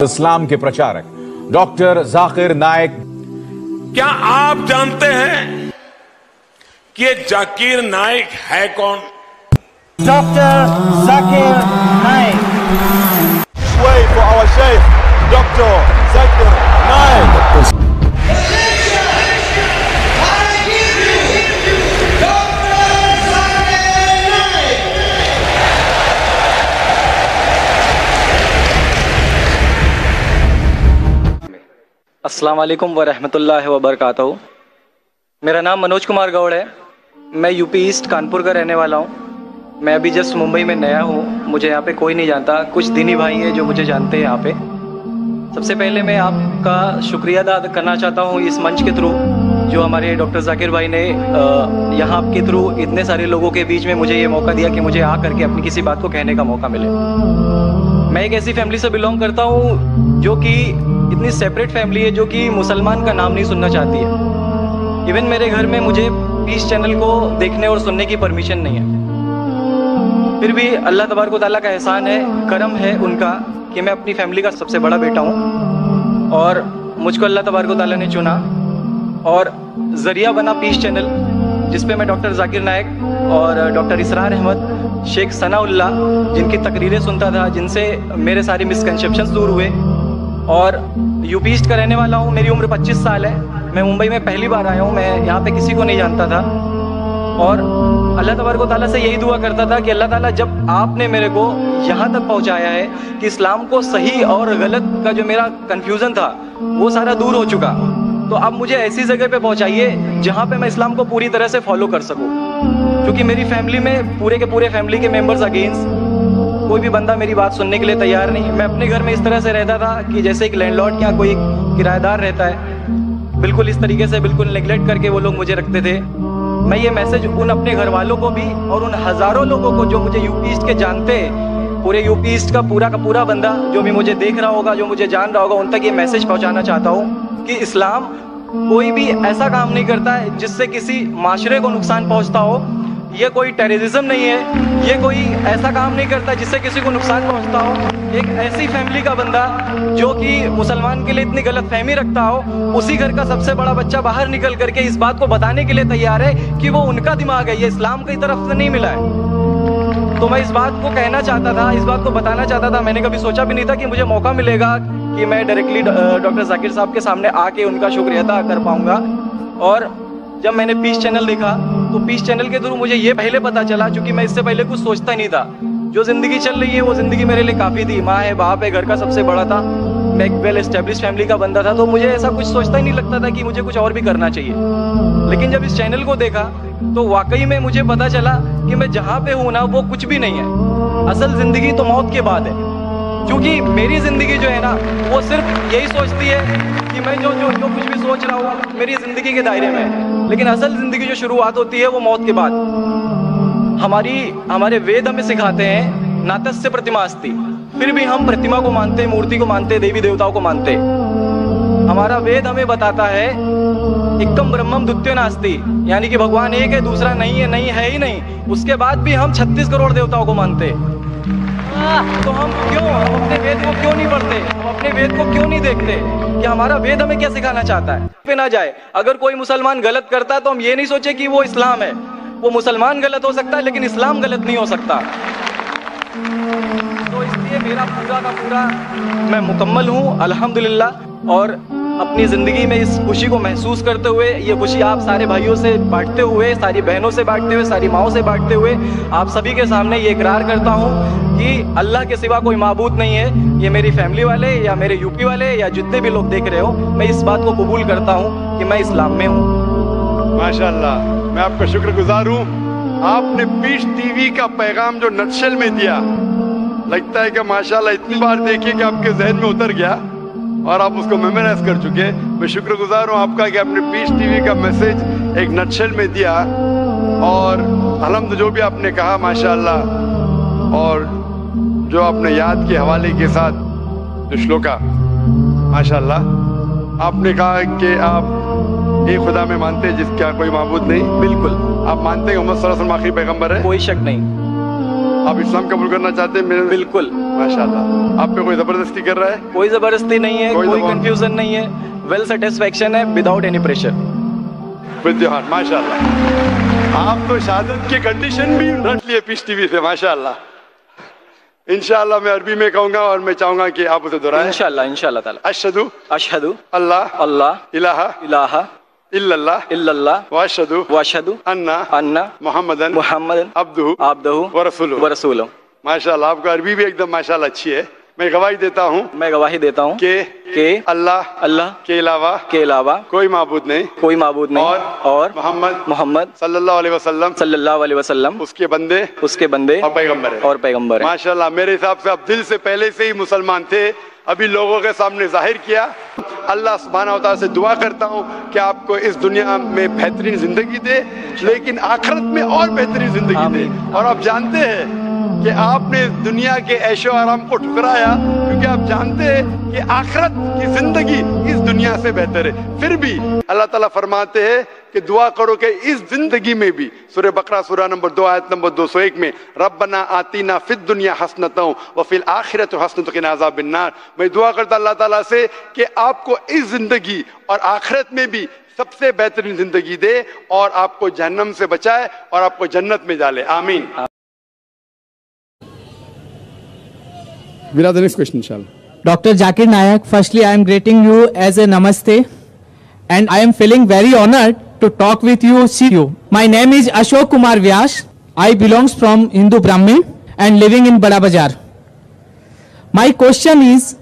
इस्लाम के प्रचारक डॉक्टर जाकिर नाइक। क्या आप जानते हैं कि ये जाकिर नाइक है कौन? Doctor Zakir Naik. Way for our Sheikh, Dr. Zakir Naik. अस्सलाम वालेकुम व रहमतुल्लाहि व बरकातहू। मेरा नाम मनोज कुमार गौड़ है। मैं यूपी ईस्ट कानपुर का रहने वाला हूँ। मैं अभी जस्ट मुंबई में नया हूँ। मुझे यहाँ पे कोई नहीं जानता, कुछ दीनी भाई हैं जो मुझे जानते हैं यहाँ पे। सबसे पहले मैं आपका शुक्रिया अदा करना चाहता हूँ इस मंच के थ्रू, जो हमारे डॉक्टर जाकिर भाई ने यहाँ के थ्रू इतने सारे लोगों के बीच में मुझे ये मौका दिया कि मुझे आ करके अपनी किसी बात को कहने का मौका मिले। मैं एक ऐसी फैमिली से बिलोंग करता हूँ जो कि इतनी सेपरेट फैमिली है, जो कि मुसलमान का नाम नहीं सुनना चाहती है। इवन मेरे घर में मुझे पीस चैनल को देखने और सुनने की परमिशन नहीं है। फिर भी अल्लाह तबारक व तआला का एहसान है, करम है उनका कि मैं अपनी फैमिली का सबसे बड़ा बेटा हूँ और मुझको अल्लाह तबारक व तआला ने चुना और ज़रिया बना पीस चैनल, जिसपे मैं डॉक्टर जाकिर नाइक और डॉक्टर इसरार अहमद, शेख सनाउल्लाह, जिनकी तकरीरें सुनता था, जिनसे मेरे सारे मिसकंसेप्शंस दूर हुए। और यूपी ईस्ट का रहने वाला हूँ। मेरी उम्र 25 साल है। मैं मुंबई में पहली बार आया हूँ। मैं यहाँ पे किसी को नहीं जानता था और अल्लाह तबारक व तआला से यही दुआ करता था कि अल्लाह ताला, जब आपने मेरे को यहाँ तक पहुँचाया है कि इस्लाम को सही और गलत का जो मेरा कन्फ्यूज़न था वो सारा दूर हो चुका, तो अब मुझे ऐसी जगह पे पहुँचाइए जहाँ पे मैं इस्लाम को पूरी तरह से फॉलो कर सकूँ। क्योंकि मेरी फैमिली में पूरे के पूरे फैमिली के मेंबर्स अगेंस्ट, कोई भी बंदा मेरी बात सुनने के लिए तैयार नहीं। मैं अपने घर में इस तरह से रहता था कि जैसे एक लैंडलॉर्ड या कोई किराएदार रहता है, बिल्कुल इस तरीके से बिल्कुल नेग्लेक्ट करके वो लोग मुझे रखते थे। मैं ये मैसेज उन अपने घर वालों को भी और उन हज़ारों लोगों को जो मुझे यूपी ईस्ट के जानते हैं, पूरे यूपी ईस्ट का पूरा बंदा जो भी मुझे देख रहा होगा, जो मुझे जान रहा होगा, उन तक ये मैसेज पहुँचाना चाहता हूँ कि इस्लाम कोई भी ऐसा काम नहीं करता है जिससे किसी माशरे को नुकसान पहुँचता हो। ये कोई टेररिज्म नहीं है, ये कोई ऐसा काम नहीं करता जिससे किसी को नुकसान पहुंचता हो। एक ऐसी फैमिली का बंदा जो कि मुसलमान के लिए इतनी गलत फहमी रखता हो, उसी घर का सबसे बड़ा बच्चा बाहर निकल करके इस बात को बताने के लिए तैयार है कि वो उनका दिमाग है, ये इस्लाम की तरफ से नहीं मिला है। तो मैं इस बात को कहना चाहता था, इस बात को बताना चाहता था। मैंने कभी सोचा भी नहीं था कि मुझे मौका मिलेगा कि मैं डायरेक्टली डॉक्टर जाकिर साहब के सामने आके उनका शुक्रिया अदा कर पाऊँगा। और जब मैंने पीस चैनल देखा तो पीस चैनल के थ्रू मुझे ये पहले पता चला, क्योंकि मैं इससे पहले कुछ सोचता नहीं था। जो ज़िंदगी चल रही है वो ज़िंदगी मेरे लिए काफ़ी थी। माँ है, बाप है, घर का सबसे बड़ा था, मैं एक वेल एस्टेब्लिश फैमिली का बंदा था, तो मुझे ऐसा कुछ सोचता ही नहीं लगता था कि मुझे कुछ और भी करना चाहिए। लेकिन जब इस चैनल को देखा तो वाकई में मुझे पता चला कि मैं जहाँ पे हूँ ना वो कुछ भी नहीं है। असल ज़िंदगी तो मौत के बाद है। क्योंकि मेरी ज़िंदगी जो है ना वो सिर्फ यही सोचती है कि मैं जो कुछ भी सोच रहा हूँ मेरी ज़िंदगी के दायरे में है। लेकिन असल ज़िंदगी जो शुरुआत होती है वो मौत के बाद। हमारे वेद हमें सिखाते हैं नातस्य प्रतिमा अस्ति, फिर भी हम प्रतिमा को मानते हैं, मूर्ति को मानते हैं, देवी देवताओं को मानते हैं। हमारा वेद हमें बताता है एकम ब्रह्मम द्वितीयो नास्ति, यानी कि भगवान एक है, दूसरा नहीं है ही नहीं। उसके बाद भी हम 36 करोड़ देवताओं को मानते हैं। तो हम अपने वेद को क्यों नहीं पढ़ते? हम अपने वेद को क्यों नहीं देखते कि हमारा वेद हमें क्या सिखाना चाहता है? पे ना जाए, अगर कोई मुसलमान गलत करता है तो हम ये नहीं सोचे कि वो इस्लाम है। वो मुसलमान गलत हो सकता है लेकिन इस्लाम गलत नहीं हो सकता। तो इसलिए मेरा पूरा का पूरा मैं मुकम्मल हूँ अल्हम्दुलिल्लाह। और अपनी ज़िंदगी में इस खुशी को महसूस करते हुए, ये खुशी आप सारे भाइयों से बांटते हुए, सारी बहनों से बांटते हुए, सारी माओं से बांटते हुए, आप सभी के सामने ये इकरार करता हूँ कि अल्लाह के सिवा कोई माबूद नहीं है। ये मेरी फैमिली वाले या मेरे यूपी वाले या जितने भी लोग देख रहे हो, मैं इस बात को कबूल करता हूँ कि मैं इस्लाम में हूँ। माशाअल्लाह, मैं आपका शुक्रगुजार हूँ। आपने पीस टीवी का पैगाम जो नटशेल में दिया, लगता है कि माशाअल्लाह इतनी बार देखिए कि आपके जहन में उतर गया और आप उसको मेमोराइज कर चुके। मैं शुक्रगुजार हूँ आपका कि आपने पीस टीवी का मैसेज एक नटशेल में दिया। और अल्हम्दुलिल्लाह जो भी आपने कहा माशाअल्लाह, और जो आपने याद के हवाले के साथ जो श्लोका, माशाअल्लाह आपने कहा कि आप एक खुदा में मानते हैं जिसका कोई माबूद नहीं। बिल्कुल। आप मानते हैं मोहम्मद सल्लल्लाहु अलैहि वसल्लम आखिरी पैगंबर है? कोई शक नहीं। आप इस्लाम कबूल करना चाहते हैं मेरे? बिल्कुल। माशाल्लाह। आप पे कोई जबरदस्ती कर रहा है? कोई जबरदस्ती नहीं है, कोई दबाव कंफ्यूजन नहीं है, वेल सेटिस्फेक्शन है without any pressure. With your heart, माशाल्लाह। आप तो शहादत की कंडीशन भी रख लिए पीस टीवी से, माशाल्लाह। इंशाल्लाह मैं अरबी में कहूंगा और मैं चाहूंगा कि आप उसे दोहराएं। इंशाल्लाह इंशाल्लाह ताला। अशहदु अशहदु अल्लाह अल्लाह इलाहा इलाहा इल्लल्लाह इल्लल्लाह वाशहदु वअशहदु अन्ना मुहम्मदन अब्दुहु व रसूलुहु। माशाल्लाह, आपका अरबी भी एकदम माशाल्लाह अच्छी है। मैं गवाही देता हूँ कि अल्लाह के अलावा कोई माबूद नहीं और मोहम्मद सल्लल्लाहु अलैहि वसल्लम उसके बंदे और पैगंबर है। माशाल्लाह, मेरे हिसाब से आप दिल से पहले से ही मुसलमान थे, अभी लोगों के सामने जाहिर किया। अल्लाह सुब्हानहू व तआला से दुआ करता हूँ कि आपको इस दुनिया में बेहतरीन जिंदगी दे, लेकिन आखिरत में और बेहतरीन जिंदगी दे। और आप जानते हैं कि आपने दुनिया के ऐशो आराम को ठुकराया, क्योंकि आप जानते हैं कि आखिरत की जिंदगी इस दुनिया से बेहतर है। फिर भी अल्लाह ताला फरमाते हैं कि दुआ करो कि इस जिंदगी में भी, सूरह बकरा सूरह नंबर 2 आयत नंबर 201 में, रब्बना आतीना फिद दुनिया हसनतों व फिल आखिरत हसनतों के नाज़ाबिन्नार। मैं दुआ करता अल्लाह ताला से कि आपको इस जिंदगी और आखिरत में भी सबसे बेहतरीन जिंदगी दे और आपको जहन्नम से बचाए और आपको जन्नत में डाले। आमीन। We'll have the next question, inshallah. Dr. Zakir Naik, firstly I am greeting you as a namaste and I am feeling very honored to talk with you, see you. My name is Ashok Kumar Vyas. I belongs from Hindu Brahmin and living in Bada Bazaar. My question is,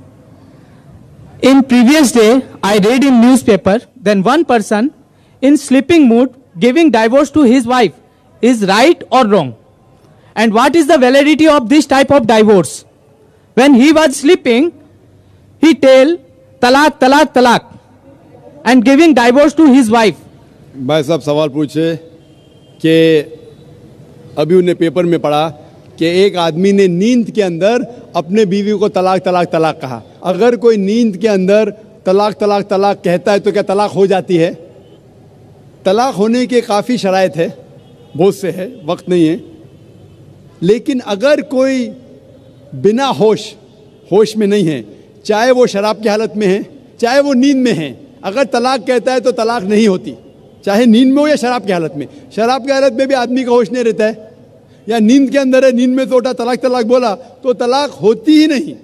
in previous day I read in newspaper, then one person in sleeping mood giving divorce to his wife is right or wrong? And what is the validity of this type of divorce? When he was sleeping, he tell talaq, talaq, talaq and giving divorce to his wife. भाई साहब सवाल पूछे कि अभी उन्हें paper में पढ़ा कि एक आदमी ने नींद के अंदर अपने बीवी को तलाक तलाक तलाक कहा। अगर कोई नींद के अंदर तलाक तलाक तलाक कहता है तो क्या तलाक हो जाती है? तलाक होने के काफ़ी शराइत है, बहुत से है, वक्त नहीं है। लेकिन अगर कोई बिना होश में नहीं है, चाहे वो शराब की हालत में है चाहे वो नींद में है, अगर तलाक कहता है तो तलाक नहीं होती, चाहे नींद में हो या शराब की हालत में। शराब की हालत में भी आदमी का होश नहीं रहता है, या नींद के अंदर है, नींद में तो उठा तलाक तलाक बोला तो तलाक होती ही नहीं।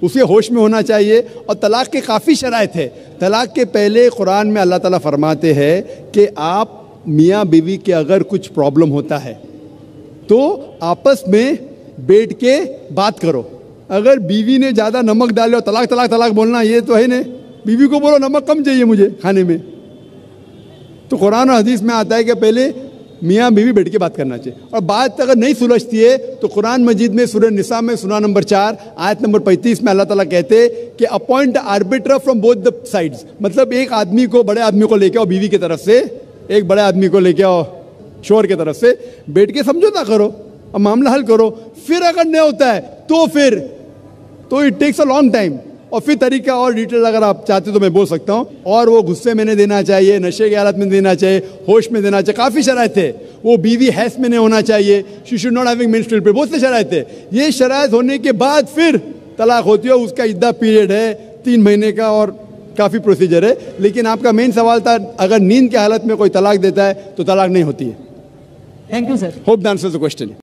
उसे होश में होना चाहिए। और तलाक के काफ़ी शराइत है। तलाक के पहले कुरान में अल्लाह ताला फरमाते हैं कि आप मियाँ बीवी के अगर कुछ प्रॉब्लम होता है तो आपस में बैठ के बात करो। अगर बीवी ने ज़्यादा नमक डाले और तलाक तलाक तलाक बोलना, ये तो है नहीं। बीवी को बोलो नमक कम चाहिए मुझे खाने में, तो कुरान और हदीस में आता है कि पहले मियाँ बीवी बैठ के बात करना चाहिए। और बात अगर नहीं सुलझती है तो कुरान मजीद में सूरह निसा में सूरह नंबर 4 आयत नंबर 35 में अल्लाह ताला कहते हैं कि appoint arbiter from both the sides. मतलब एक आदमी को, बड़े आदमी को लेके आओ बीवी की तरफ से, एक बड़े आदमी को लेके आओ शोहर की तरफ से, बैठ के समझौता करो और मामला हल करो। फिर अगर नहीं होता है तो it takes a long time. और फिर तरीका और डिटेल अगर आप चाहते तो मैं बोल सकता हूँ। और वो गुस्से में नहीं देना चाहिए, नशे की हालत में देना चाहिए, होश में देना चाहिए, काफ़ी शराइत है। वो बीवी हैस में नहीं होना चाहिए, she should not having menstrual period, बहुत से शराइत है। ये शराइत होने के बाद फिर तलाक होती है। उसका इद्दा पीरियड है 3 महीने का और काफ़ी प्रोसीजर है। लेकिन आपका मेन सवाल था अगर नींद की हालत में कोई तलाक देता है तो तलाक नहीं होती है। Thank you sir. Hope the answers the question.